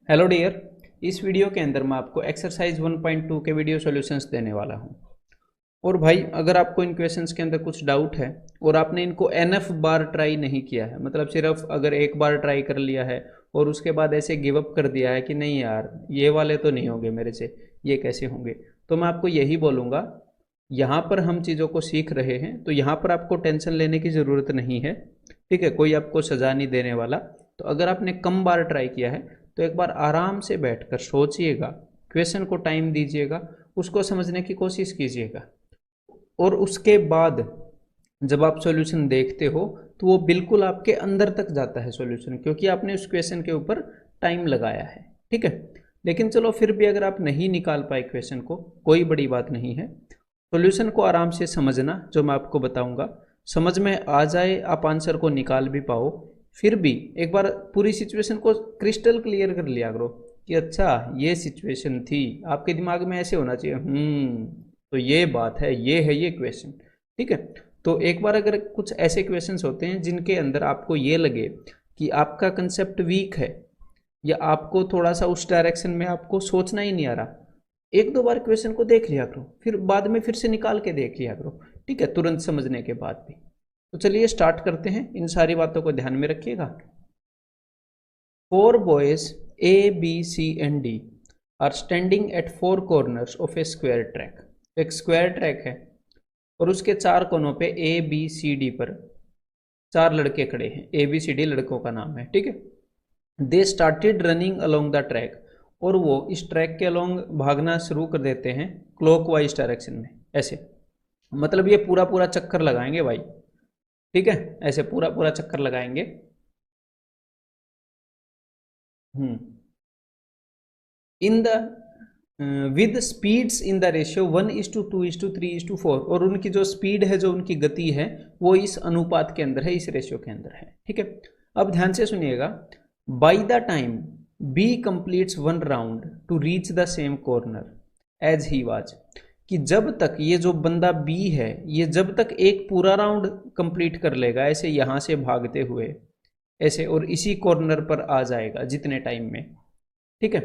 Hello dear. इस video के अंदर मैं आपको एक्सरसाइज 1.2 के वीडियो सॉल्यूशंस देने वाला हूं। और भाई अगर आपको इन क्वेश्चंस के अंदर कुछ डाउट है और आपने इनको एनएफ बार ट्राई नहीं किया है, मतलब सिर्फ अगर एक बार ट्राई कर लिया है और उसके बाद ऐसे गिव अप कर दिया है कि नहीं यार ये वाले तो नहीं होंगे मेरे से, ये कैसे होंगे, तो मैं आपको यही बोलूँगा, यहाँ पर हम चीज़ों को सीख रहे हैं तो यहाँ पर आपको टेंशन लेने की ज़रूरत नहीं है। ठीक है, कोई आपको सज़ा नहीं देने वाला। तो अगर आपने कम बार ट्राई किया है तो एक बार आराम से बैठकर सोचिएगा, क्वेश्चन को टाइम दीजिएगा, उसको समझने की कोशिश कीजिएगा और उसके बाद जब आप सॉल्यूशन देखते हो तो वो बिल्कुल आपके अंदर तक जाता है सॉल्यूशन, क्योंकि आपने उस क्वेश्चन के ऊपर टाइम लगाया है। ठीक है, लेकिन चलो फिर भी अगर आप नहीं निकाल पाए क्वेश्चन को, कोई बड़ी बात नहीं है। सॉल्यूशन को आराम से समझना, जो मैं आपको बताऊंगा समझ में आ जाए, आप आंसर को निकाल भी पाओ, फिर भी एक बार पूरी सिचुएशन को क्रिस्टल क्लियर कर लिया करो कि अच्छा ये सिचुएशन थी। आपके दिमाग में ऐसे होना चाहिए, तो ये बात है, ये क्वेश्चन। ठीक है, तो एक बार अगर कुछ ऐसे क्वेश्चंस होते हैं जिनके अंदर आपको ये लगे कि आपका कंसेप्ट वीक है या आपको थोड़ा सा उस डायरेक्शन में आपको सोचना ही नहीं आ रहा, एक दो बार क्वेश्चन को देख लिया करो, फिर बाद में फिर से निकाल के देख लिया करो। ठीक है, तुरंत समझने के बाद भी। तो चलिए स्टार्ट करते हैं, इन सारी बातों को ध्यान में रखिएगा। 4 boys A, B, C and D are standing at 4 corners of a square track। एक स्क्वायर ट्रैक है और उसके 4 कोनों पे A, B, C, D पर 4 लड़के खड़े हैं। A, B, C, D लड़कों का नाम है। ठीक है, they started running along the track, और वो इस ट्रैक के अलोंग भागना शुरू कर देते हैं क्लॉकवाइज डायरेक्शन में, ऐसे। मतलब ये पूरा पूरा चक्कर लगाएंगे भाई। ठीक है, ऐसे पूरा पूरा चक्कर लगाएंगे। In the with speeds in the ratio 1:2:3:4, और उनकी जो स्पीड है, जो उनकी गति है, वो इस अनुपात के अंदर है, इस रेशियो के अंदर है। ठीक है, अब ध्यान से सुनिएगा। By the time B completes 1 round to reach the same corner as he was, कि जब तक ये जो बंदा बी है, ये जब तक एक पूरा राउंड कंप्लीट कर लेगा ऐसे यहाँ से भागते हुए ऐसे, और इसी कॉर्नर पर आ जाएगा जितने टाइम में। ठीक है,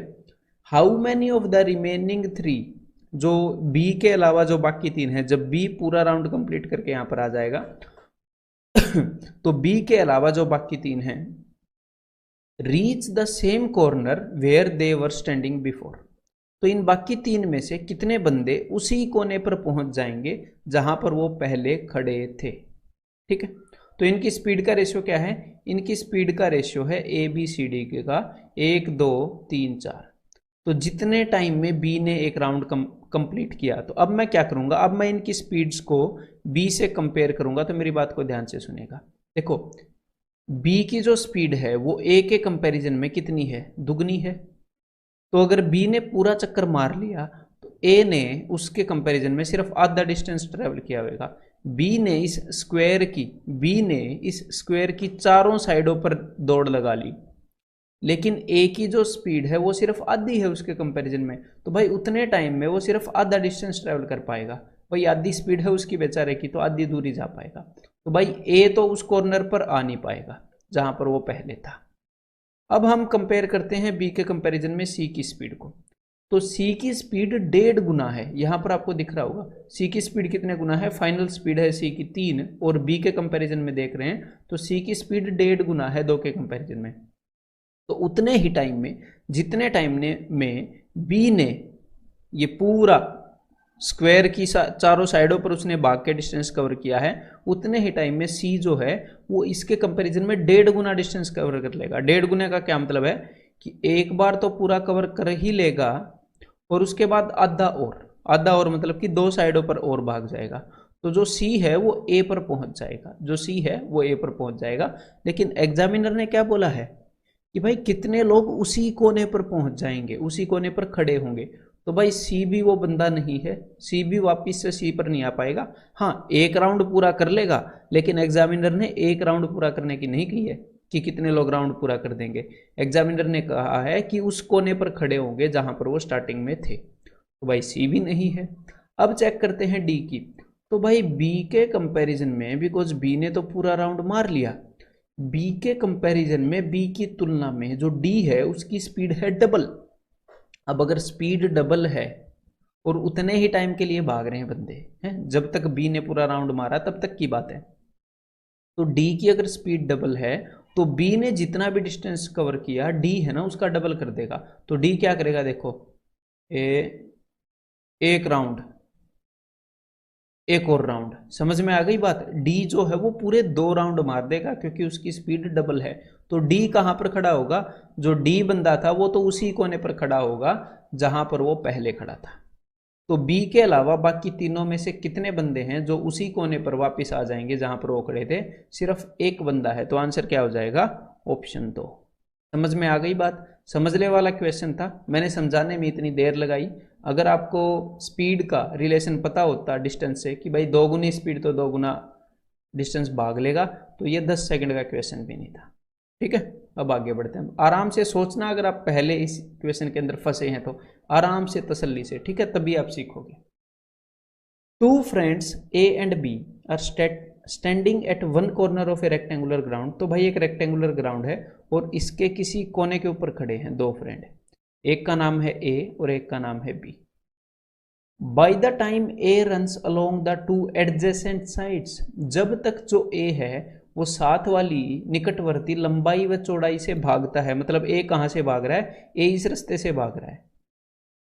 how many of the remaining 3, जो बी के अलावा जो बाकी 3 है, जब बी पूरा राउंड कंप्लीट करके यहां पर आ जाएगा तो बी के अलावा जो बाकी 3 हैं reach the same corner where they were standing before, तो इन बाकी 3 में से कितने बंदे उसी कोने पर पहुंच जाएंगे जहां पर वो पहले खड़े थे। ठीक है, तो इनकी स्पीड का रेशियो क्या है? इनकी स्पीड का रेशियो है ए बी सी डी का 1 2 3 4। तो जितने टाइम में बी ने एक राउंड कंप्लीट किया, तो अब मैं क्या करूंगा, अब मैं इनकी स्पीड्स को बी से कंपेयर करूंगा। तो मेरी बात को ध्यान से सुनेगा। देखो, बी की जो स्पीड है वो ए के कंपैरिजन में कितनी है? दुगनी है। तो अगर बी ने पूरा चक्कर मार लिया तो ए ने उसके कंपैरिजन में सिर्फ आधा डिस्टेंस ट्रेवल किया होगा। बी ने इस स्क्वायर की चारों साइडों पर दौड़ लगा ली, लेकिन ए की जो स्पीड है वो सिर्फ आधी है उसके कंपैरिजन में। तो भाई उतने टाइम में वो सिर्फ आधा डिस्टेंस ट्रेवल कर पाएगा। भाई आधी स्पीड है उसकी बेचारे की, तो आधी दूरी जा पाएगा। तो भाई ए तो उस कॉर्नर पर आ नहीं पाएगा जहां पर वो पहले था। अब हम कंपेयर करते हैं बी के कंपैरिजन में सी की स्पीड को। तो सी की स्पीड 1.5 गुना है, यहां पर आपको दिख रहा होगा सी की स्पीड कितने गुना है। फाइनल स्पीड है सी की 3, और बी के कंपैरिजन में देख रहे हैं तो सी की स्पीड 1.5 गुना है 2 के कंपैरिजन में। तो उतने ही टाइम में, जितने टाइम में बी ने ये पूरा स्क्वायर की चारों साइडों पर उसने भाग के डिस्टेंस कवर किया है, उतने ही टाइम में सी जो है वो इसके कंपैरिजन में 1.5 गुना डिस्टेंस कवर कर लेगा। 1.5 गुने का क्या मतलब है कि एक बार तो पूरा कवर कर ही लेगा और उसके बाद आधा और मतलब कि 2 साइडों पर और भाग जाएगा। तो जो सी है वो ए पर पहुंच जाएगा, जो सी है वो ए पर पहुंच जाएगा। लेकिन एग्जामिनर ने क्या बोला है कि भाई कितने लोग उसी कोने पर पहुंच जाएंगे, उसी कोने पर खड़े होंगे। तो भाई सी भी वो बंदा नहीं है, सी भी वापिस से सी पर नहीं आ पाएगा। हाँ, एक राउंड पूरा कर लेगा, लेकिन एग्जामिनर ने एक राउंड पूरा करने की नहीं कही है कि कितने लोग राउंड पूरा कर देंगे। एग्जामिनर ने कहा है कि उस कोने पर खड़े होंगे जहां पर वो स्टार्टिंग में थे। तो भाई सी भी नहीं है। अब चेक करते हैं डी की। तो भाई बी के कंपैरिजन में, बिकॉज बी ने तो पूरा राउंड मार लिया, बी के कंपैरिजन में, बी की तुलना में जो डी है उसकी स्पीड है डबल। अब अगर स्पीड डबल है और उतने ही टाइम के लिए भाग रहे हैं बंदे हैं, जब तक बी ने पूरा राउंड मारा तब तक की बात है, तो डी की अगर स्पीड डबल है तो बी ने जितना भी डिस्टेंस कवर किया डी है ना उसका डबल कर देगा। तो डी क्या करेगा, देखो एक राउंड, एक और राउंड, समझ में आ गई बात। डी जो है वो पूरे 2 राउंड मार देगा क्योंकि उसकी स्पीड डबल है। तो डी कहां पर खड़ा होगा, जो डी बंदा था वो तो उसी कोने पर खड़ा होगा जहां पर वो पहले खड़ा था। तो बी के अलावा बाकी तीनों में से कितने बंदे हैं जो उसी कोने पर वापस आ जाएंगे जहां पर वो खड़े थे, सिर्फ एक बंदा है। तो आंसर क्या हो जाएगा, ऑप्शन 2। समझ में आ गई बात। समझने वाला क्वेश्चन था, मैंने समझाने में इतनी देर लगाई। अगर आपको स्पीड का रिलेशन पता होता डिस्टेंस से कि भाई 2 गुनी स्पीड तो 2 गुना डिस्टेंस भाग लेगा, तो ये 10 सेकंड का क्वेश्चन भी नहीं था। ठीक है, अब आगे बढ़ते हैं। आराम से सोचना, अगर आप पहले इस क्वेश्चन के अंदर फंसे हैं तो आराम से तसल्ली से, ठीक है, तभी आप सीखोगे। 2 friends A and B are standing at one corner of a rectangular ground. तो भाई एक रेक्टेंगुलर ग्राउंड है और इसके किसी कोने के ऊपर खड़े हैं 2 फ्रेंड, एक का नाम है ए और एक का नाम है B. By the time A runs along the 2 adjacent sides, जब तक जो ए है वो साथ वाली निकटवर्ती लंबाई व चौड़ाई से भागता है, मतलब ए कहां से भाग रहा है, ए इस रास्ते से भाग रहा है,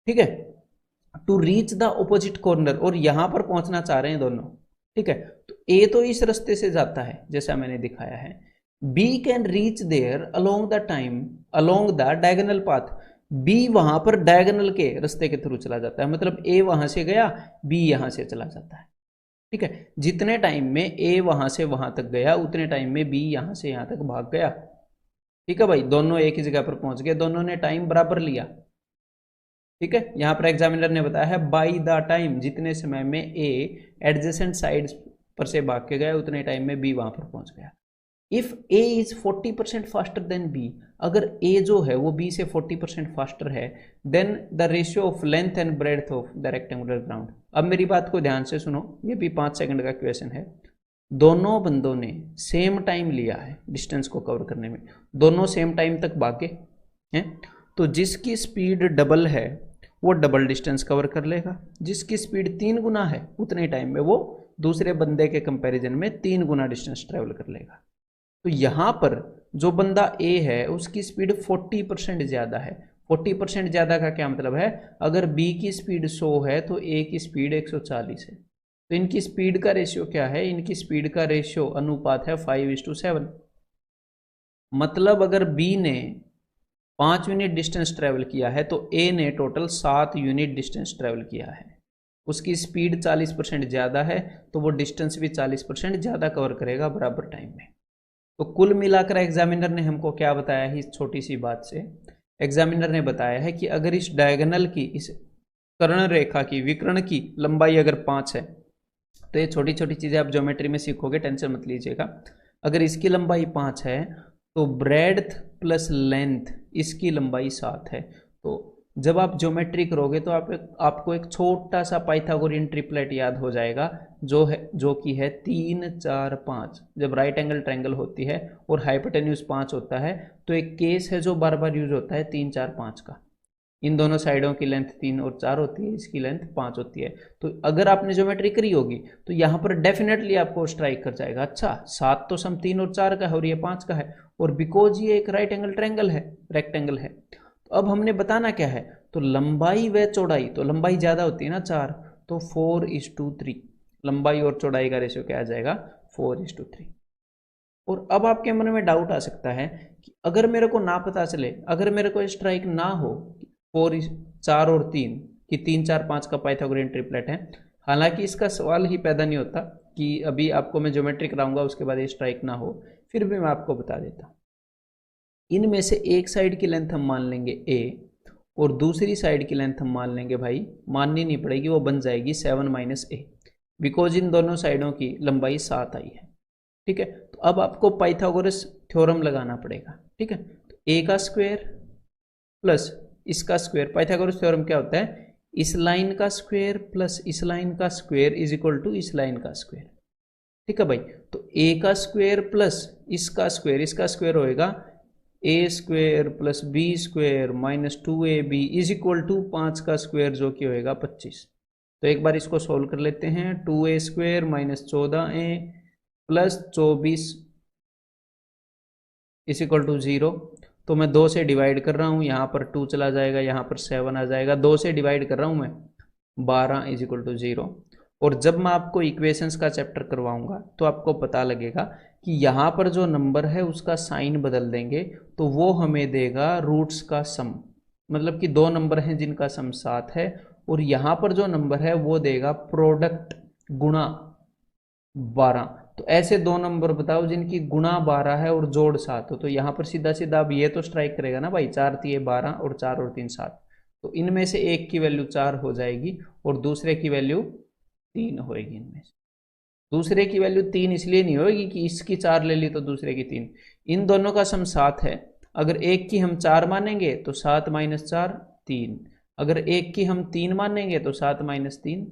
ठीक है, to reach the opposite corner, और यहां पर पहुंचना चाह रहे हैं दोनों, ठीक है। तो ए तो इस रास्ते से जाता है जैसा मैंने दिखाया है, B can reach there along the diagonal path, B वहां पर डायगोनल के रास्ते के थ्रू चला जाता है, मतलब ए वहां से गया, बी यहां से चला जाता है, ठीक है। जितने टाइम में ए वहां से वहां तक गया उतने टाइम में बी यहां से यहां तक भाग गया, ठीक है भाई, दोनों एक ही जगह पर पहुंच गए, दोनों ने टाइम बराबर लिया, ठीक है। यहां पर एग्जामिनर ने बताया है बाई द टाइम, जितने समय में ए एडजेसेंट साइड्स पर से भाग के गया उतने टाइम में बी वहां पर पहुंच गया। If A is 40% faster than B, अगर ए जो है वो बी से 40% फास्टर है, then the ratio of length and breadth of the rectangular ground. अब मेरी बात को ध्यान से सुनो, ये भी 5 सेकंड का क्वेश्चन है। दोनों बंदों ने सेम टाइम लिया है डिस्टेंस को कवर करने में, दोनों सेम टाइम तक भागे हैं, तो जिसकी स्पीड डबल है वो डबल डिस्टेंस कवर कर लेगा, जिसकी स्पीड 3 गुना है उतने टाइम में वो दूसरे बंदे के कंपैरिजन में 3 गुना डिस्टेंस ट्रेवल कर लेगा। तो यहां पर जो बंदा ए है उसकी स्पीड 40% ज्यादा है। 40% ज्यादा का क्या मतलब है, अगर बी की स्पीड 100 है तो ए की स्पीड 140 है, तो इनकी स्पीड का रेशियो क्या है, इनकी स्पीड का रेशियो अनुपात है 5:7। मतलब अगर बी ने 5 यूनिट डिस्टेंस ट्रेवल किया है तो ए ने टोटल 7 यूनिट डिस्टेंस ट्रेवल किया है, उसकी स्पीड 40% ज़्यादा है तो वो डिस्टेंस भी 40% ज़्यादा कवर करेगा बराबर टाइम में। तो कुल मिलाकर एग्जामिनर ने हमको क्या बताया है, इस छोटी सी बात से एग्जामिनर ने बताया है कि अगर इस डायगोनल की, इस कर्ण रेखा की, विकर्ण की लंबाई अगर 5 है, तो ये छोटी छोटी चीज़ें आप ज्योमेट्री में सीखोगे, टेंशन मत लीजिएगा। अगर इसकी लंबाई 5 है तो ब्रेड्थ प्लस लेंथ इसकी लंबाई 7 है। तो जब आप ज्योमेट्री करोगे तो आपको एक छोटा सा पाइथागोरियन ट्रिपलेट याद हो जाएगा, जो कि है 3 4 5। जब राइट एंगल ट्रायंगल होती है और हाइपोटेन्यूज 5 होता है तो एक केस है जो बार बार यूज होता है 3 4 5 का। इन दोनों साइडों की लेंथ 3 और 4 होती है, इसकी लेंथ 5 होती है। तो अगर आपने ज्योमेट्री करी होगी तो यहाँ पर डेफिनेटली आपको स्ट्राइक कर जाएगा, अच्छा 7 तो सम 3 और 4 का है और ये 5 का है, और बिकॉज ये एक राइट एंगल ट्रायंगल है, रेक्टेंगल है। तो अब हमने बताना क्या है, तो लंबाई व चौड़ाई, तो लंबाई ज़्यादा होती है ना 4, तो 4:3, लंबाई और चौड़ाई का रेशियो क्या आ जाएगा, 4:3। और अब आपके मन में डाउट आ सकता है कि अगर मेरे को ना पता चले, अगर मेरे को स्ट्राइक ना हो 4 और 3 कि 3 4 5 का पाइथागोरियन ट्रिपलेट है, हालांकि इसका सवाल ही पैदा नहीं होता कि अभी आपको मैं ज्योमेट्री कराऊंगा उसके बाद ये स्ट्राइक ना हो, फिर भी मैं आपको बता देता हूँ। इनमें से एक साइड की लेंथ हम मान लेंगे ए और दूसरी साइड की लेंथ हम मान लेंगे, भाई माननी नहीं पड़ेगी, वो बन जाएगी 7 - a, बिकॉज इन दोनों साइडों की लंबाई 7 आई है, ठीक है। तो अब आपको पाइथागोरस थ्योरम लगाना पड़ेगा, ठीक है। तो ए का स्क्वायर प्लस इसका स्क्वायर, पाइथागोरस थ्योरम क्या होता है, इस लाइन का स्क्वायर प्लस इस लाइन का स्क्वायर इज इक्वल टू इस लाइन का स्क्वायर, ठीक है भाई। तो ए का स्क्वायर प्लस इसका स्क्वायर होएगा a square plus b square minus 2ab is equal to 5 का स्क्वायर जो कि होएगा 25। तो एक बार इसको सोल्व कर लेते हैं। 2a square minus 14a plus 24 is equal to 0। तो मैं 2 से डिवाइड कर रहा हूँ, यहाँ पर 2 चला जाएगा, यहाँ पर 7 आ जाएगा। 2 से डिवाइड कर रहा हूँ मैं, 12 इज इक्वल टू 0। और जब मैं आपको इक्वेशंस का चैप्टर करवाऊंगा तो आपको पता लगेगा कि यहाँ पर जो नंबर है उसका साइन बदल देंगे तो वो हमें देगा रूट्स का सम। मतलब कि दो नंबर हैं जिनका सम 7 है, और यहाँ पर जो नंबर है वो देगा प्रोडक्ट गुणा 12। तो ऐसे दो नंबर बताओ जिनकी गुणा 12 है और जोड़ 7 हो। तो यहाँ पर सीधा सीधा अब ये तो स्ट्राइक करेगा ना भाई, 4 तिये 12 और 4 और 3 7। तो इनमें से एक की वैल्यू 4 हो जाएगी और दूसरे की वैल्यू 3 होएगी। इनमें से दूसरे की वैल्यू 3 इसलिए नहीं होगी कि इसकी 4 ले ली तो दूसरे की 3। इन दोनों का सम 7 है। अगर एक की हम 4 मानेंगे तो 7 माइनस 4 3। अगर एक की हम 3 मानेंगे तो 7 माइनस 3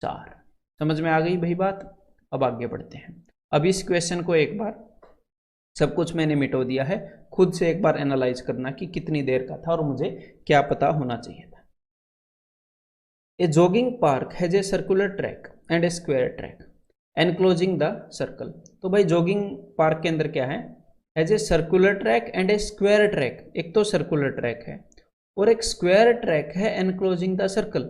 4। समझ में आ गई भाई बात। अब आगे बढ़ते हैं। अब इस क्वेश्चन को एक बार, सब कुछ मैंने मिटो दिया है, खुद से एक बार एनालाइज करना कि कितनी देर का था और मुझे क्या पता होना चाहिए था। A jogging park has a circular track and a square track enclosing the circle. तो भाई जॉगिंग पार्क के अंदर क्या है, has a circular track and a square track. एक तो सर्कुलर ट्रैक है और एक स्क्वायर ट्रैक है एनक्लोजिंग द सर्कल।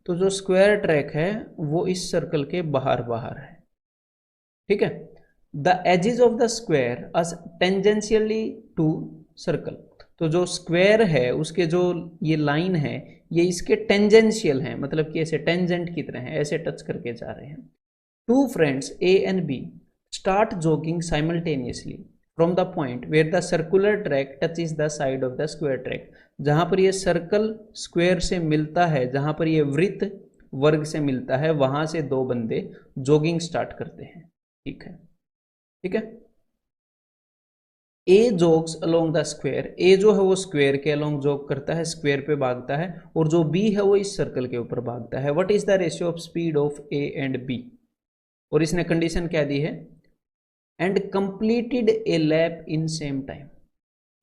तो जो स्क्वायर ट्रैक है वो इस सर्कल के बाहर बाहर है, ठीक है। The edges of the square are tangentially to circle. तो जो स्क्वायर है उसके जो ये लाइन है ये इसके टेंजेंशियल हैं, मतलब कि ऐसे टेंजेंट की तरह है, ऐसे टच करके जा रहे हैं। Two friends A and B start jogging simultaneously from the point where the circular track touches the side of the square track. जहां पर ये सर्कल स्क्वायर से मिलता है, जहां पर ये वृत्त वर्ग से मिलता है, वहां से दो बंदे जॉगिंग स्टार्ट करते हैं, ठीक है। ठीक है, ए जोग्स अलोंग द स्क्वायर। ए जो है वो स्क्वायर के अलोंग जोग करता है, स्क्वायर पे भागता है, और जो बी है वो इस सर्कल के ऊपर भागता है। What is the ratio of speed of A and B. और इसने कंडीशन क्या दी है, and completed a lap in same time.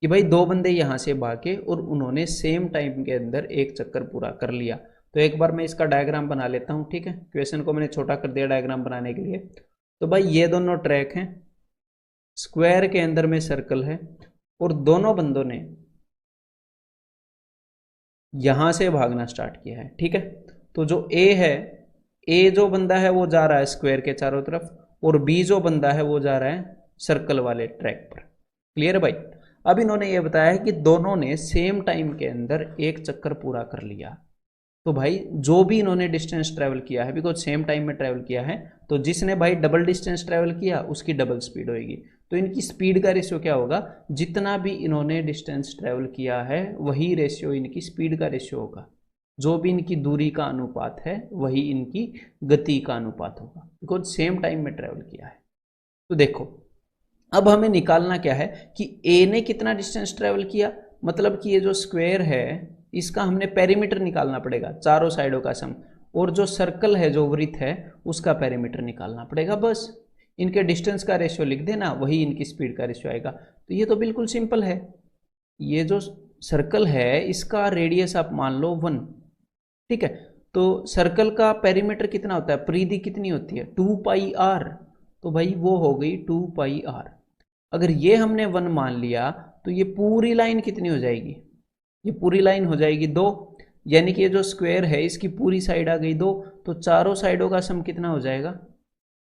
कि भाई दो बंदे यहां से भागे और उन्होंने सेम टाइम के अंदर एक चक्कर पूरा कर लिया। तो एक बार मैं इसका डायग्राम बना लेता हूं, ठीक है। क्वेश्चन को मैंने छोटा कर दिया डायग्राम बनाने के लिए। तो भाई ये दोनों ट्रैक हैं, स्क्वायर के अंदर में सर्कल है, और दोनों बंदों ने यहां से भागना स्टार्ट किया है, ठीक है। तो जो ए है, ए जो बंदा है वो जा रहा है स्क्वायर के चारों तरफ, और बी जो बंदा है वो जा रहा है सर्कल वाले ट्रैक पर। क्लियर है भाई। अब इन्होंने ये बताया है कि दोनों ने सेम टाइम के अंदर एक चक्कर पूरा कर लिया। तो भाई जो भी इन्होंने डिस्टेंस ट्रेवल किया है, बिकॉज सेम टाइम में ट्रेवल किया है, तो जिसने भाई डबल डिस्टेंस ट्रेवल किया उसकी डबल स्पीड होगी। तो इनकी स्पीड का रेशियो क्या होगा, जितना भी इन्होंने डिस्टेंस ट्रेवल किया है वही रेशियो इनकी स्पीड का रेशियो होगा। जो भी इनकी दूरी का अनुपात है वही इनकी गति का अनुपात होगा, बिकॉज सेम टाइम में ट्रेवल किया है। तो देखो अब हमें निकालना क्या है कि ए ने कितना डिस्टेंस ट्रेवल किया, मतलब कि ये जो स्क्वायर है इसका हमने पेरीमीटर निकालना पड़ेगा, चारों साइडों का सम, और जो सर्कल है जो वृत्त है उसका पेरीमीटर निकालना पड़ेगा। बस इनके डिस्टेंस का रेशियो लिख देना, वही इनकी स्पीड का रेशियो आएगा। तो ये तो बिल्कुल सिंपल है। ये जो सर्कल है इसका रेडियस आप मान लो 1, ठीक है। तो सर्कल का पेरीमीटर कितना होता है, परिधि कितनी होती है 2 पाई आर। तो भाई वो हो गई 2 पाई आर। अगर ये हमने 1 मान लिया तो ये पूरी लाइन कितनी हो जाएगी, ये पूरी लाइन हो जाएगी 2। यानी कि ये जो स्क्वायर है इसकी पूरी साइड आ गई 2। तो चारों साइडों का सम कितना हो जाएगा,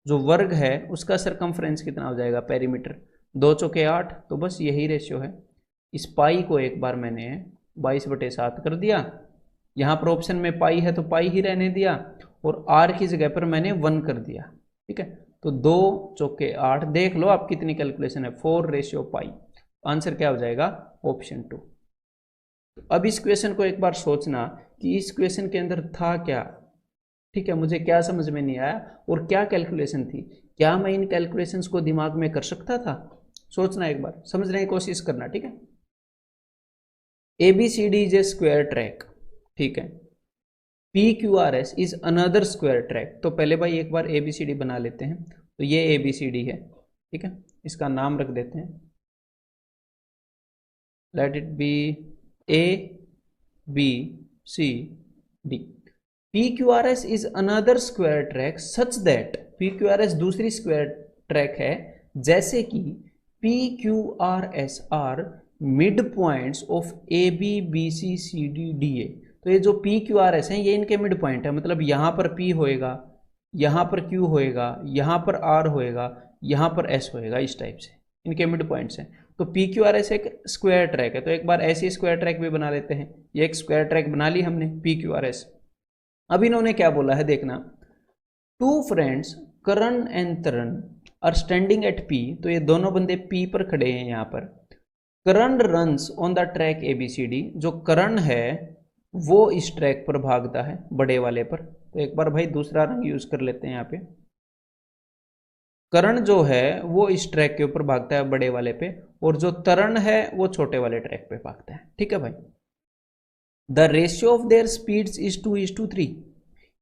जो वर्ग है उसका सरकमफ्रेंस कितना हो जाएगा, पेरीमीटर 2 चौके 8। तो बस यही रेशियो है। इस पाई को एक बार मैंने 22/7 कर दिया, यहाँ पर ऑप्शन में पाई है तो पाई ही रहने दिया, और आर की जगह पर मैंने 1 कर दिया, ठीक है। तो 2 चौके 8, देख लो आप कितनी कैलकुलेशन है, 4:पाई। आंसर क्या हो जाएगा, ऑप्शन 2। अब इस क्वेश्चन को एक बार सोचना कि इस क्वेश्चन के अंदर था क्या, ठीक है। मुझे क्या समझ में नहीं आया और क्या कैलकुलेशन थी, क्या मैं इन कैलकुलेशंस को दिमाग में कर सकता था। सोचना एक बार, समझने की कोशिश करना, ठीक है। ABCD is a square track, ठीक है। PQRS is another square track. तो पहले भाई एक बार ABCD बना लेते हैं। तो ये ABCD है, ठीक है, इसका नाम रख देते हैं, let it be ABCD। PQRS is another square track such that, PQRS दूसरी स्क्वायर ट्रैक है जैसे कि PQRS are mid points of ABBCCDDA। तो ये जो PQRS हैं ये इनके मिड पॉइंट है, मतलब यहाँ पर P होएगा, यहाँ पर Q होएगा, यहाँ पर R होएगा, यहाँ पर S होएगा, इस टाइप से इनके मिड पॉइंट्स हैं। तो PQRS एक स्क्वायर ट्रैक है, तो एक बार ऐसी स्क्वायर ट्रैक भी बना लेते हैं। ये एक स्क्वायर ट्रैक बना ली हमने PQRS। अब इन्होंने क्या बोला है देखना, two friends Karan and Taran are standing at P, तो ये दोनों बंदे P पर खड़े हैं यहाँ पर। Karan runs on the track ABCD, जो करण है वो इस ट्रैक पर भागता है, बड़े वाले पर। तो एक बार भाई दूसरा रंग यूज कर लेते हैं यहाँ पे। करण जो है वो इस ट्रैक के ऊपर भागता है, बड़े वाले पे, और जो तरण है वो छोटे वाले ट्रैक पे भागता है, ठीक है भाई। The ratio of their speeds is 2:3।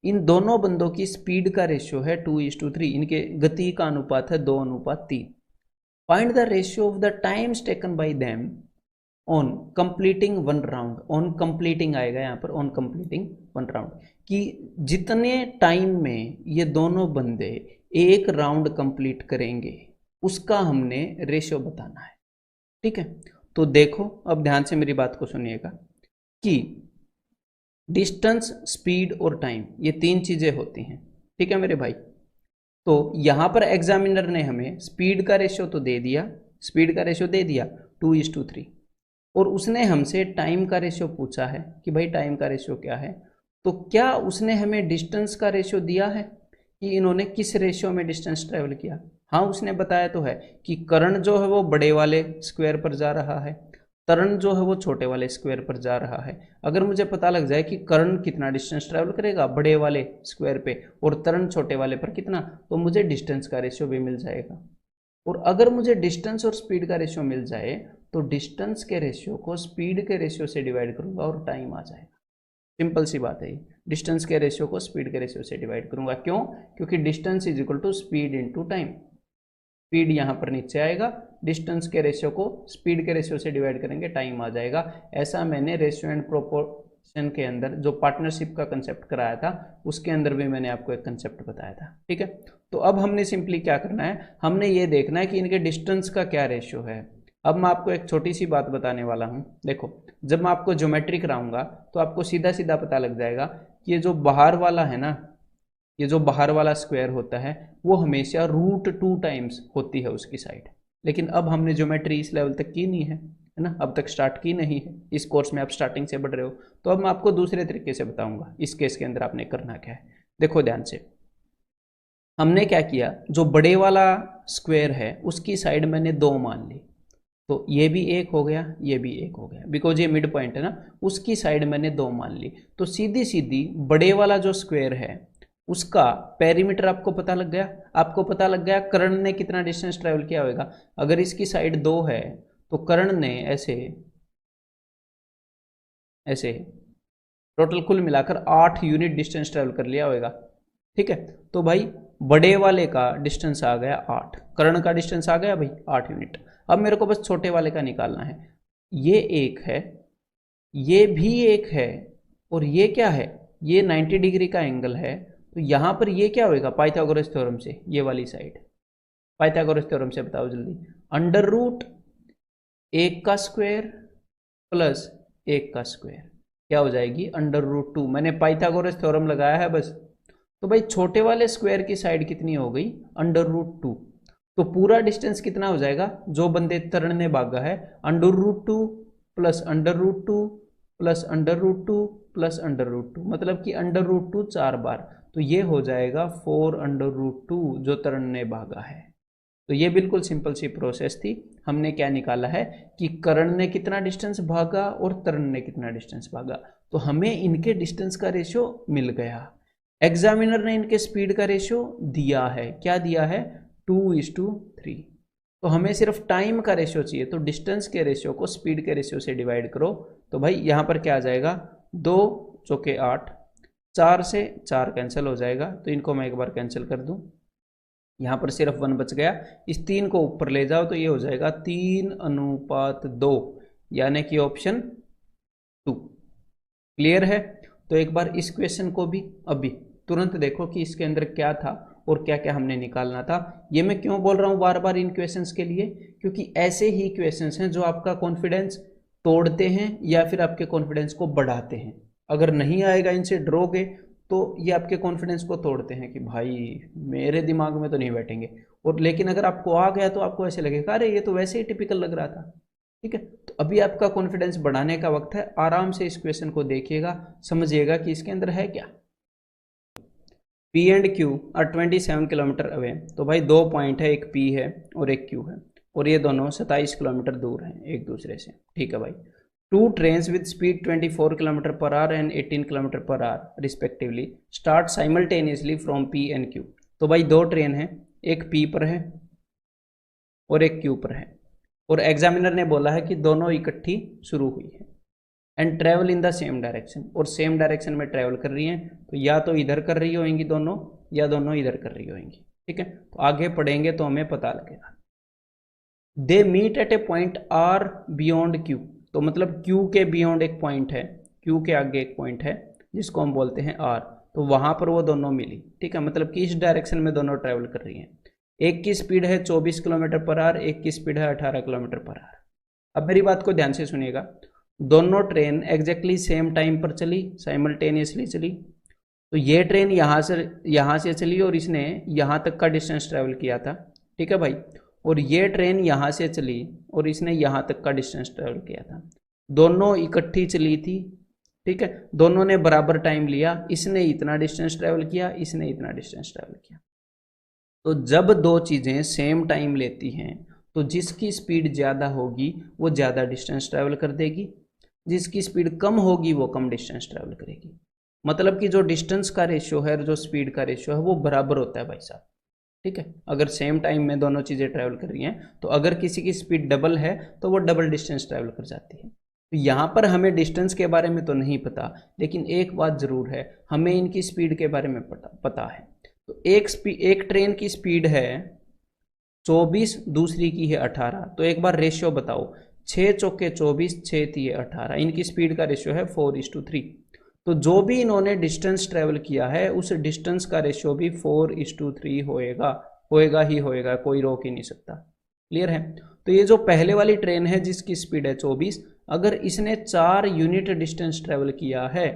इन दोनों बंदों की स्पीड का रेशियो है 2:3, इनके गति का अनुपात है 2:3। Find the ratio of the times taken by them on completing one round. On completing आएगा यहाँ पर, ऑन कंप्लीटिंग वन राउंड, कि जितने टाइम में ये दोनों बंदे एक राउंड कंप्लीट करेंगे उसका हमने रेशियो बताना है, ठीक है। तो देखो अब ध्यान से मेरी बात को सुनिएगा कि डिस्टेंस, स्पीड और टाइम, ये तीन चीजें होती हैं, ठीक है मेरे भाई। तो यहां पर एग्जामिनर ने हमें स्पीड का रेशियो तो दे दिया, स्पीड का रेशियो दे दिया 2:3, और उसने हमसे टाइम का रेशियो पूछा है कि भाई टाइम का रेशियो क्या है। तो क्या उसने हमें डिस्टेंस का रेशियो दिया है कि इन्होंने किस रेशियो में डिस्टेंस ट्रेवल किया? हाँ उसने बताया तो है कि करण जो है वो बड़े वाले स्क्वायर पर जा रहा है, तरण जो है वो छोटे वाले स्क्वायर पर जा रहा है। अगर मुझे पता लग जाए कि करण कितना डिस्टेंस ट्रेवल करेगा बड़े वाले स्क्वायर पे और तरण छोटे वाले पर कितना, तो मुझे डिस्टेंस का रेशियो भी मिल जाएगा। और अगर मुझे डिस्टेंस और स्पीड का रेशियो मिल जाए तो डिस्टेंस के रेशियो को स्पीड के रेशियो से डिवाइड करूंगा और टाइम आ जाएगा। सिंपल सी बात है, डिस्टेंस के रेशियो को स्पीड के रेशियो से डिवाइड करूंगा। क्यों? क्योंकि distance is equal to speed into time. Speed यहाँ पर नीचे आएगा, डिस्टेंस के रेशियो को स्पीड के रेशियो से डिवाइड करेंगे, टाइम आ जाएगा। ऐसा मैंने रेशियो एंड प्रोपोर्शन के अंदर जो पार्टनरशिप का कंसेप्ट कराया था उसके अंदर भी मैंने आपको एक कंसेप्ट बताया था, ठीक है। तो अब हमने सिंपली क्या करना है, हमने ये देखना है कि इनके डिस्टेंस का क्या रेशियो है। अब मैं आपको एक छोटी सी बात बताने वाला हूँ। देखो जब मैं आपको ज्योमेट्री कराऊंगा तो आपको सीधा सीधा पता लग जाएगा कि ये जो बाहर वाला है ना, ये जो बाहर वाला स्क्वायर होता है वो हमेशा √2 टाइम्स होती है उसकी साइड। लेकिन अब हमने ज्योमेट्री इस लेवल तक की नहीं है ना, अब तक स्टार्ट की नहीं है, इस कोर्स में आप स्टार्टिंग से बढ़ रहे हो। तो अब मैं आपको दूसरे तरीके से बताऊंगा इस केस के अंदर आपने करना क्या है। देखो ध्यान से, हमने क्या किया, जो बड़े वाला स्क्वायर है उसकी साइड मैंने 2 मान ली, तो ये भी एक हो गया, ये भी एक हो गया, बिकॉज ये मिड पॉइंट है ना, उसकी साइड मैंने 2 मान ली। तो सीधी सीधी बड़े वाला जो स्क्वायर है उसका पेरीमीटर आपको पता लग गया। आपको पता लग गया कर्ण ने कितना डिस्टेंस ट्रेवल किया होगा। अगर इसकी साइड 2 है तो कर्ण ने ऐसे ऐसे टोटल कुल मिलाकर 8 यूनिट डिस्टेंस ट्रेवल कर लिया होगा, ठीक है। तो भाई बड़े वाले का डिस्टेंस आ गया 8, कर्ण का डिस्टेंस आ गया भाई 8 यूनिट। अब मेरे को बस छोटे वाले का निकालना है। ये एक है, ये भी एक है, और ये क्या है, ये 90 डिग्री का एंगल है। तो यहां पर ये क्या होगा, पाइथागोरस थ्योरम से, ये वाली साइड पाइथागोरस थ्योरम से बताओ जल्दी, √1 का स्क्वायर प्लस 1 का स्क्वायर क्या हो जाएगी, √2। मैंने पाइथागोरस थ्योरम लगाया है बस। तो भाई छोटे वाले स्क्वायर की साइड कितनी हो गई, √2। तो पूरा डिस्टेंस कितना हो जाएगा, जो बंदे तरण ने भागा है, √2 प्लस √2 प्लस √2 प्लस √2, मतलब कि √2 4 बार। तो ये हो जाएगा 4√2 जो तरण ने भागा है। तो ये बिल्कुल सिंपल सी प्रोसेस थी। हमने क्या निकाला है कि कर्ण ने कितना डिस्टेंस भागा और तरण ने कितना डिस्टेंस भागा। तो हमें इनके डिस्टेंस का रेशियो मिल गया। एग्जामिनर ने इनके स्पीड का रेशियो दिया है, क्या दिया है, 2:3। तो हमें सिर्फ टाइम का रेशियो चाहिए, तो डिस्टेंस के रेशियो को स्पीड के रेशियो से डिवाइड करो। तो भाई यहाँ पर क्या आ जाएगा, 2 चौके 8, 4 से 4 कैंसिल हो जाएगा, तो इनको मैं एक बार कैंसिल कर दूं। यहाँ पर सिर्फ 1 बच गया, इस 3 को ऊपर ले जाओ तो ये हो जाएगा 3:2, यानी कि ऑप्शन 2। क्लियर है? तो एक बार इस क्वेश्चन को भी अभी तुरंत देखो कि इसके अंदर क्या था और क्या क्या हमने निकालना था। ये मैं क्यों बोल रहा हूँ बार बार इन क्वेश्चंस के लिए, क्योंकि ऐसे ही क्वेश्चंस हैं जो आपका कॉन्फिडेंस तोड़ते हैं या फिर आपके कॉन्फिडेंस को बढ़ाते हैं। अगर नहीं आएगा, इनसे डरोगे, तो ये आपके कॉन्फिडेंस को तोड़ते हैं कि भाई मेरे दिमाग में तो नहीं बैठेंगे। और लेकिन अगर आपको आ गया तो आपको ऐसे लगेगा अरे ये तो वैसे ही टिपिकल लग रहा था। ठीक है, तो अभी आपका कॉन्फिडेंस बढ़ाने का वक्त है। आराम से इस क्वेश्चन को देखिएगा, समझिएगा कि इसके अंदर है क्या। P and Q are 27 kilometre away. तो भाई 2 पॉइंट है, एक P है और एक Q है, और ये दोनों 27 किलोमीटर दूर हैं एक दूसरे से। ठीक है भाई। 2 trains with speed 24 kilometre per our and 18 kilometre per our respectively start simultaneously from P and Q। तो भाई 2 ट्रेन है, एक P पर है और एक Q पर है, और एग्जामिनर ने बोला है कि दोनों इकट्ठी शुरू हुई है and travel in the same direction, और सेम डायरेक्शन में ट्रेवल कर रही हैं। तो या तो इधर कर रही होंगी दोनों, या दोनों इधर कर रही होंगी। ठीक है, तो आगे पढ़ेंगे तो हमें पता लगेगा। They meet at a point are beyond Q. तो मतलब क्यू के बियॉन्ड एक पॉइंट है, क्यू के आगे एक पॉइंट है जिसको हम बोलते हैं आर। तो वहां पर वो दोनों मिली। ठीक है, मतलब कि इस डायरेक्शन में दोनों ट्रेवल कर रही हैं। एक की स्पीड है 24 किलोमीटर पर आवर, एक की स्पीड है 18 किलोमीटर पर आवर। अब मेरी बात को ध्यान से सुनिएगा। दोनों ट्रेन एग्जैक्टली सेम टाइम पर चली, साइमल्टेनियसली चली। तो ये ट्रेन यहाँ से चली और इसने यहाँ तक का डिस्टेंस ट्रेवल किया था। ठीक है भाई, और ये ट्रेन यहाँ से चली और इसने यहाँ तक का डिस्टेंस ट्रेवल किया था। दोनों इकट्ठी चली थी। ठीक है, दोनों ने बराबर टाइम लिया, इसने इतना डिस्टेंस ट्रेवल किया, इसने इतना डिस्टेंस ट्रेवल किया। तो जब दो चीज़ें सेम टाइम लेती हैं तो जिसकी स्पीड ज़्यादा होगी वो ज़्यादा डिस्टेंस ट्रेवल कर देगी, जिसकी स्पीड कम होगी वो कम डिस्टेंस ट्रेवल करेगी। मतलब कि जो डिस्टेंस का रेशियो है और जो स्पीड का रेशियो है वो बराबर होता है भाई साहब। ठीक है, अगर सेम टाइम में दोनों चीज़ें ट्रैवल कर रही हैं तो अगर किसी की स्पीड डबल है तो वो डबल डिस्टेंस ट्रैवल कर जाती है। तो यहाँ पर हमें डिस्टेंस के बारे में तो नहीं पता, लेकिन एक बात ज़रूर है, हमें इनकी स्पीड के बारे में पता है। तो एक ट्रेन की स्पीड है 24, दूसरी की है 18। तो एक बार रेशियो बताओ, 6 चौके 24, 6 तीय 18, इनकी स्पीड का रेशियो है 4:3। तो जो भी इन्होंने डिस्टेंस ट्रेवल किया है उस डिस्टेंस का रेशियो भी 4:3 होएगा ही होएगा, कोई रोक ही नहीं सकता। क्लियर है? तो ये जो पहले वाली ट्रेन है जिसकी स्पीड है 24, अगर इसने 4 यूनिट डिस्टेंस ट्रेवल किया है,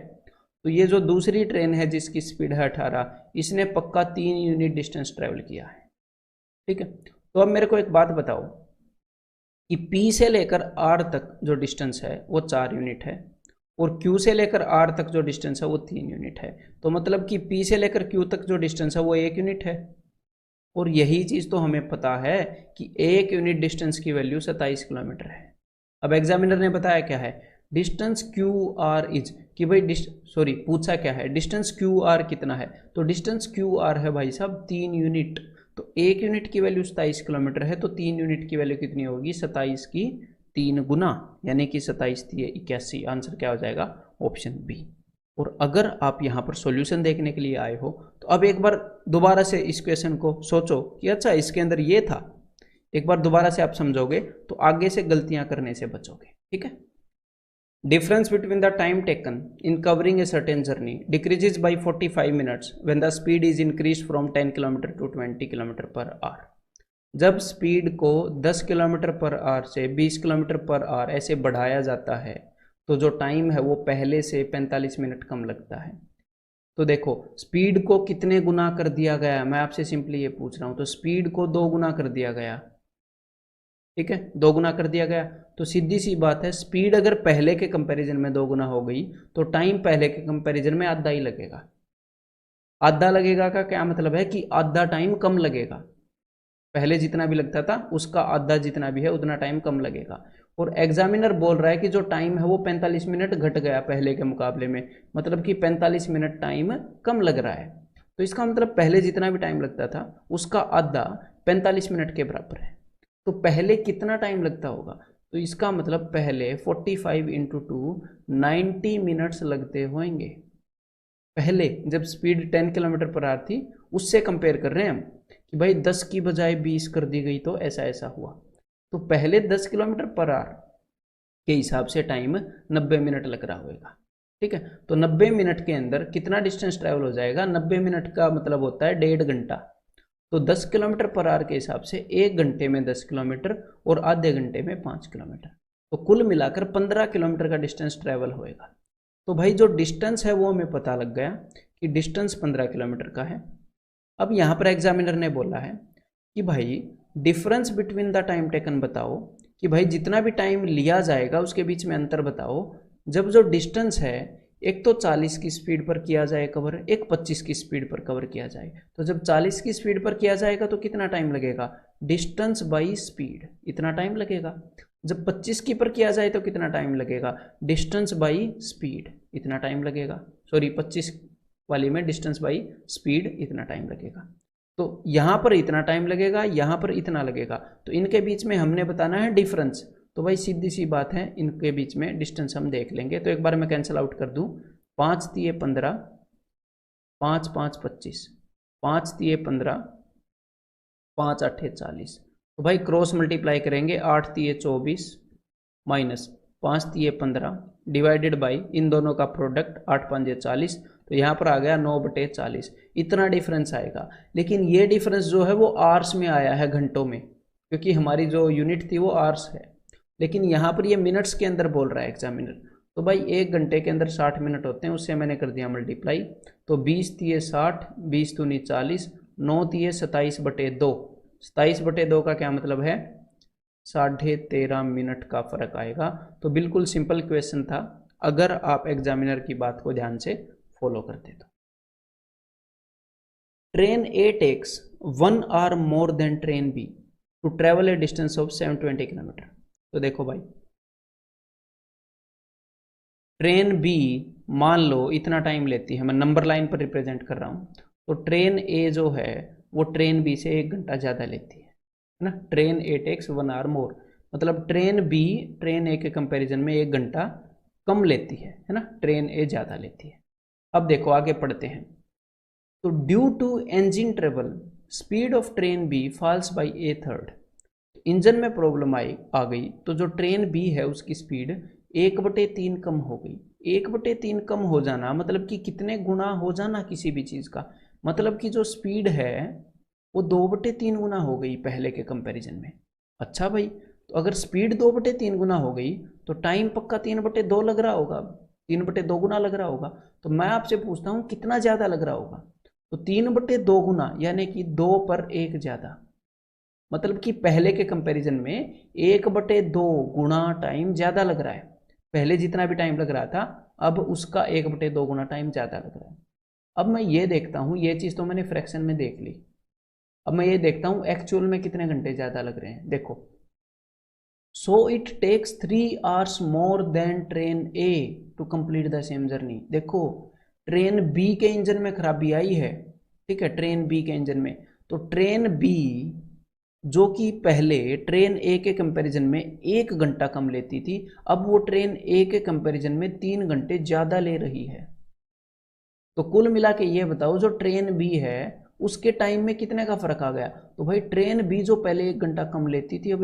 तो ये जो दूसरी ट्रेन है जिसकी स्पीड है 18, इसने पक्का 3 यूनिट डिस्टेंस ट्रेवल किया है। ठीक है, तो अब मेरे को एक बात बताओ कि P से लेकर R तक जो डिस्टेंस है वो 4 यूनिट है, और Q से लेकर R तक जो डिस्टेंस है वो 3 यूनिट है। तो मतलब कि P से लेकर Q तक जो डिस्टेंस है वो 1 यूनिट है। और यही चीज़ तो हमें पता है कि 1 यूनिट डिस्टेंस की वैल्यू 27 किलोमीटर है। अब एग्जामिनर ने बताया क्या है, डिस्टेंस क्यू आर इज, कि भाई सॉरी पूछा क्या है, डिस्टेंस क्यू आर कितना है। तो डिस्टेंस क्यू आर है भाई साहब 3 यूनिट। तो 1 यूनिट की वैल्यू 27 किलोमीटर है, तो 3 यूनिट की वैल्यू कितनी होगी, 27 की 3 गुना, यानी कि 27 × 81। आंसर क्या हो जाएगा, ऑप्शन बी। और अगर आप यहाँ पर सॉल्यूशन देखने के लिए आए हो तो अब एक बार दोबारा से इस क्वेश्चन को सोचो कि अच्छा इसके अंदर ये था। एक बार दोबारा से आप समझोगे तो आगे से गलतियां करने से बचोगे। ठीक है, difference between the time taken in covering a certain journey decreases by 45 minutes when the speed is increase from 10 kilometre to 20 kilometre per hour. जब स्पीड को 10 किलोमीटर पर आवर से 20 किलोमीटर पर आवर ऐसे बढ़ाया जाता है तो जो time है वो पहले से 45 मिनट कम लगता है। तो देखो स्पीड को कितने गुना कर दिया गया, मैं आपसे सिंपली ये पूछ रहा हूँ। तो स्पीड को 2 गुना कर दिया गया। ठीक है, 2 गुना कर दिया गया, तो सीधी सी बात है स्पीड अगर पहले के कंपैरिजन में 2 गुना हो गई तो टाइम पहले के कंपैरिजन में आधा ही लगेगा। आधा लगेगा का क्या मतलब है कि आधा टाइम कम लगेगा। पहले जितना भी लगता था उसका आधा जितना भी है उतना टाइम कम लगेगा। और एग्जामिनर बोल रहा है कि जो टाइम है वो 45 मिनट घट गया पहले के मुकाबले में, मतलब कि 45 मिनट टाइम कम लग रहा है। तो इसका मतलब पहले जितना भी टाइम लगता था उसका आधा 45 मिनट के बराबर है। तो पहले कितना टाइम लगता होगा, तो इसका मतलब पहले 45 × 2 90 मिनट्स लगते होंगे। पहले जब स्पीड 10 किलोमीटर पर आवर थी उससे कंपेयर कर रहे हैं हम कि भाई 10 की बजाय 20 कर दी गई तो ऐसा ऐसा हुआ। तो पहले 10 किलोमीटर पर आवर के हिसाब से टाइम 90 मिनट लग रहा होगा, ठीक है। तो 90 मिनट के अंदर कितना डिस्टेंस ट्रैवल हो जाएगा, 90 मिनट का मतलब होता है 1.5 घंटा। तो 10 किलोमीटर पर आवर के हिसाब से 1 घंटे में 10 किलोमीटर और आधे घंटे में 5 किलोमीटर, तो कुल मिलाकर 15 किलोमीटर का डिस्टेंस ट्रैवल होएगा। तो भाई जो डिस्टेंस है वो हमें पता लग गया कि डिस्टेंस 15 किलोमीटर का है। अब यहाँ पर एग्जामिनर ने बोला है कि भाई difference between the time taken बताओ, कि भाई जितना भी टाइम लिया जाएगा उसके बीच में अंतर बताओ जब जो डिस्टेंस है एक तो 40 की स्पीड पर किया जाए कवर, एक 25 की स्पीड पर कवर किया जाए। तो जब 40 की स्पीड पर किया जाएगा तो कितना टाइम लगेगा, डिस्टेंस बाई स्पीड, इतना टाइम लगेगा। जब 25 की पर किया जाए तो कितना टाइम लगेगा, डिस्टेंस बाई स्पीड, इतना टाइम लगेगा। सॉरी 25 वाली में डिस्टेंस बाई स्पीड इतना टाइम लगेगा। तो यहाँ पर इतना टाइम लगेगा, यहाँ पर इतना लगेगा, तो इनके बीच में हमने बताना है डिफरेंस। तो भाई सीधी सी बात है, इनके बीच में डिस्टेंस हम देख लेंगे। तो एक बार मैं कैंसिल आउट कर दूं, 5 तिये 15, 5 5 25, 5 तिये 15, 5 8 40। तो भाई क्रॉस मल्टीप्लाई करेंगे, 8 तिये 24 माइनस 5 तिये 15 डिवाइडेड बाई इन दोनों का प्रोडक्ट 8 5 40। तो यहाँ पर आ गया 9/40, इतना डिफरेंस आएगा। लेकिन ये डिफरेंस जो है वो आवर्स में आया है, घंटों में, क्योंकि हमारी जो यूनिट थी वो आवर्स है। लेकिन यहाँ पर ये मिनट्स के अंदर बोल रहा है एग्जामिनर। तो भाई 1 घंटे के अंदर 60 मिनट होते हैं, उससे मैंने कर दिया मल्टीप्लाई। तो 20 तिये 60, 20 दूनी 40, 9 तिये 27/2। 27/2 का क्या मतलब है, 13.5 मिनट का फर्क आएगा। तो बिल्कुल सिंपल क्वेश्चन था, अगर आप एग्जामिनर की बात को ध्यान से फॉलो करते तो। Train A takes 1 hour more than train B to travel a distance of 720 kilometre. तो देखो भाई, ट्रेन बी मान लो इतना टाइम लेती है, मैं नंबर लाइन पर रिप्रेजेंट कर रहा हूँ। तो ट्रेन ए जो है वो ट्रेन बी से 1 घंटा ज़्यादा लेती है ना। ट्रेन ए टेक्स 1 आवर मोर, मतलब ट्रेन बी ट्रेन ए के कंपैरिजन में 1 घंटा कम लेती है ना, ट्रेन ए ज़्यादा लेती है। अब देखो आगे पढ़ते हैं। तो due to engine travel speed of train B falls by a third. Engine में प्रॉब्लम आ गई, तो जो ट्रेन बी है उसकी स्पीड 1/3 कम हो गई। 1/3 कम हो जाना मतलब कि कितने गुना हो जाना किसी भी चीज़ का, मतलब कि जो स्पीड है वो 2/3 गुना हो गई पहले के कंपैरिजन में। अच्छा भाई, तो अगर स्पीड 2/3 गुना हो गई तो टाइम पक्का 3/2 लग रहा होगा, 3/2 गुना लग रहा होगा। तो मैं आपसे पूछता हूँ कितना ज़्यादा लग रहा होगा, तो 3/2 गुना यानी कि 2 पर 1 ज़्यादा, मतलब कि पहले के कंपैरिजन में 1/2 गुना टाइम ज़्यादा लग रहा है। पहले जितना भी टाइम लग रहा था अब उसका 1/2 गुना टाइम ज़्यादा लग रहा है। अब मैं ये देखता हूँ, ये चीज़ तो मैंने फ्रैक्शन में देख ली, अब मैं ये देखता हूँ एक्चुअल में कितने घंटे ज़्यादा लग रहे हैं। देखो, so it takes 3 hours more than train A to complete the same journey. देखो ट्रेन बी के इंजन में खराबी आई है, ठीक है, ट्रेन बी के इंजन में। तो ट्रेन बी जो कि पहले ट्रेन ए के कंपैरिजन में 1 घंटा कम लेती थी, अब वो ट्रेन ए के कंपैरिजन में 3 घंटे ज़्यादा ले रही है। तो कुल मिला के ये बताओ जो ट्रेन बी है उसके टाइम में कितने का फर्क आ गया। तो भाई ट्रेन बी जो पहले 1 घंटा कम लेती थी अब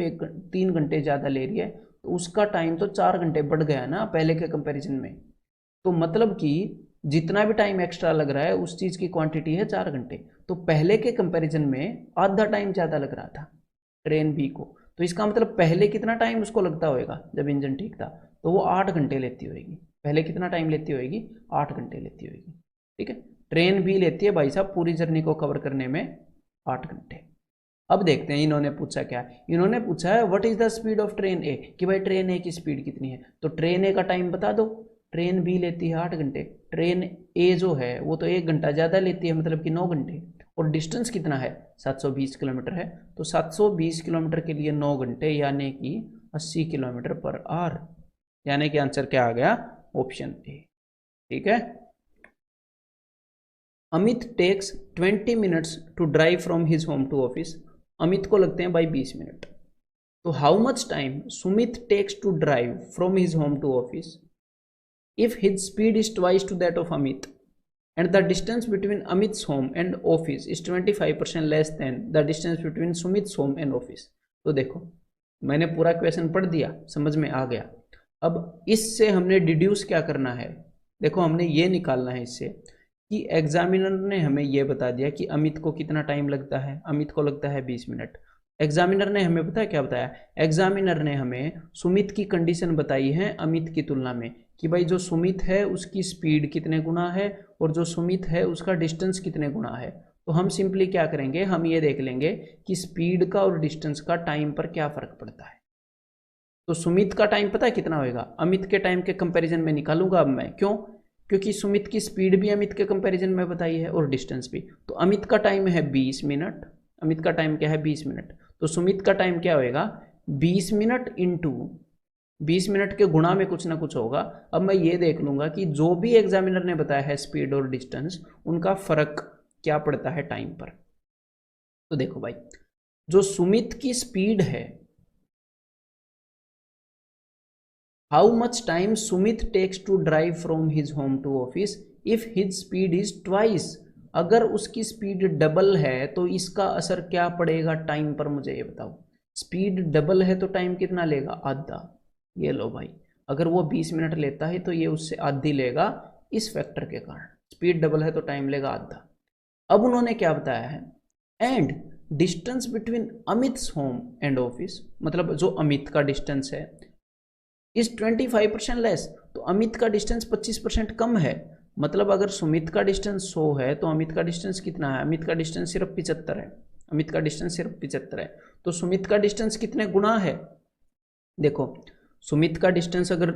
3 घंटे ज़्यादा ले रही है, तो उसका टाइम तो 4 घंटे बढ़ गया ना पहले के कंपैरिजन में। तो मतलब कि जितना भी टाइम एक्स्ट्रा लग रहा है उस चीज़ की क्वांटिटी है 4 घंटे। तो पहले के कंपैरिजन में आधा टाइम ज़्यादा लग रहा था ट्रेन बी को। तो इसका मतलब पहले कितना टाइम उसको लगता होगा जब इंजन ठीक था, तो वो 8 घंटे लेती होगी। पहले कितना टाइम लेती होगी, 8 घंटे लेती होगी, ठीक है। ट्रेन बी लेती है भाई साहब पूरी जर्नी को कवर करने में 8 घंटे। अब देखते हैं इन्होंने पूछा क्या, इन्होंने पूछा है what is the speed of train A, कि भाई ट्रेन ए की स्पीड कितनी है। तो ट्रेन ए का टाइम बता दो, ट्रेन बी लेती है 8 घंटे, ट्रेन ए जो है वो तो 1 घंटा ज़्यादा लेती है मतलब कि 9 घंटे, और डिस्टेंस कितना है 720 किलोमीटर है। तो 720 किलोमीटर के लिए 9 घंटे यानी कि 80 किलोमीटर पर आवर, यानी कि आंसर क्या आ गया, ऑप्शन ए, ठीक है। Amit takes 20 minutes to drive from his home to office. Amit को लगते हैं भाई 20 मिनट। तो how much time Sumit takes to drive from his home to office if his speed is twice to that of Amit. And the distance between Amit's home and office is 25% less than the distance between Sumit's home and office. तो देखो मैंने पूरा question पढ़ दिया, समझ में आ गया। अब इससे हमने डिड्यूस क्या करना है, देखो हमने ये निकालना है इससे कि एग्जामिनर ने हमें ये बता दिया कि अमित को कितना टाइम लगता है, अमित को लगता है 20 मिनट। एग्जामिनर ने हमें पता है क्या बताया, एग्जामिनर ने हमें सुमित की कंडीशन बताई है अमित की तुलना में कि भाई जो सुमित है उसकी स्पीड कितने गुना है और जो सुमित है उसका डिस्टेंस कितने गुना है। तो हम सिंपली क्या करेंगे, हम ये देख लेंगे कि स्पीड का और डिस्टेंस का टाइम पर क्या फर्क पड़ता है। तो सुमित का टाइम पता है कितना होएगा, अमित के टाइम के कंपैरिजन में निकालूंगा अब मैं, क्यों, क्योंकि सुमित की स्पीड भी अमित के कंपैरिजन में बताई है और डिस्टेंस भी। तो अमित का टाइम है 20 मिनट, अमित का टाइम क्या है 20 मिनट, तो सुमित का टाइम क्या होएगा 20 मिनट इंटू 20 मिनट के गुणा में कुछ ना कुछ होगा। अब मैं ये देख लूंगा कि जो भी एग्जामिनर ने बताया है स्पीड और डिस्टेंस उनका फर्क क्या पड़ता है टाइम पर। तो देखो भाई जो सुमित की स्पीड है, how much time Sumit takes to drive from his home to office if his speed is twice. अगर उसकी स्पीड डबल है तो इसका असर क्या पड़ेगा टाइम पर, मुझे ये बताओ। स्पीड डबल है तो टाइम कितना लेगा, आधा। ये लो भाई, अगर वो 20 मिनट लेता है तो ये उससे आधी लेगा इस फैक्टर के कारण, स्पीड डबल है तो टाइम लेगा आधा। अब उन्होंने क्या बताया है, and distance between Amit's home and office, मतलब जो अमित का डिस्टेंस है इज 25% लेस। तो अमित का डिस्टेंस 25% कम है, मतलब अगर सुमित का डिस्टेंस 100 है तो अमित का डिस्टेंस कितना है, अमित का डिस्टेंस सिर्फ 75 है, अमित का डिस्टेंस सिर्फ 75 है। तो सुमित का डिस्टेंस कितने गुना है, देखो सुमित का डिस्टेंस अगर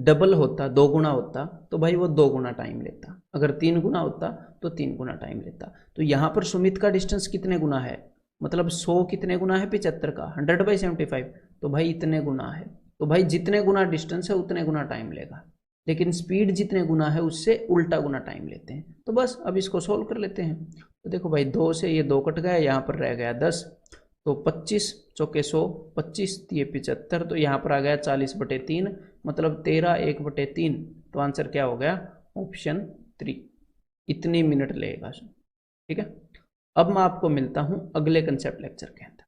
डबल होता, 2 गुना होता तो भाई वो 2 गुना टाइम लेता, अगर 3 गुना होता तो 3 गुना टाइम लेता। तो यहाँ पर सुमित का डिस्टेंस कितने गुना है, मतलब 100 कितने गुना है 75 का, 100/75, तो भाई इतने गुना है। तो भाई जितने गुना डिस्टेंस है उतने गुना टाइम लेगा, लेकिन स्पीड जितने गुना है उससे उल्टा गुना टाइम लेते हैं। तो बस अब इसको सोल्व कर लेते हैं। तो देखो भाई 2 से ये 2 कट गया, यहाँ पर रह गया 10, तो 25 चौके 100, 25 ये 75, तो यहाँ पर आ गया 40/3, मतलब 13 1/3। तो आंसर क्या हो गया, ऑप्शन 3, इतनी मिनट लेगा। ठीक है, अब मैं आपको मिलता हूँ अगले कंसेप्ट लेक्चर के अंदर।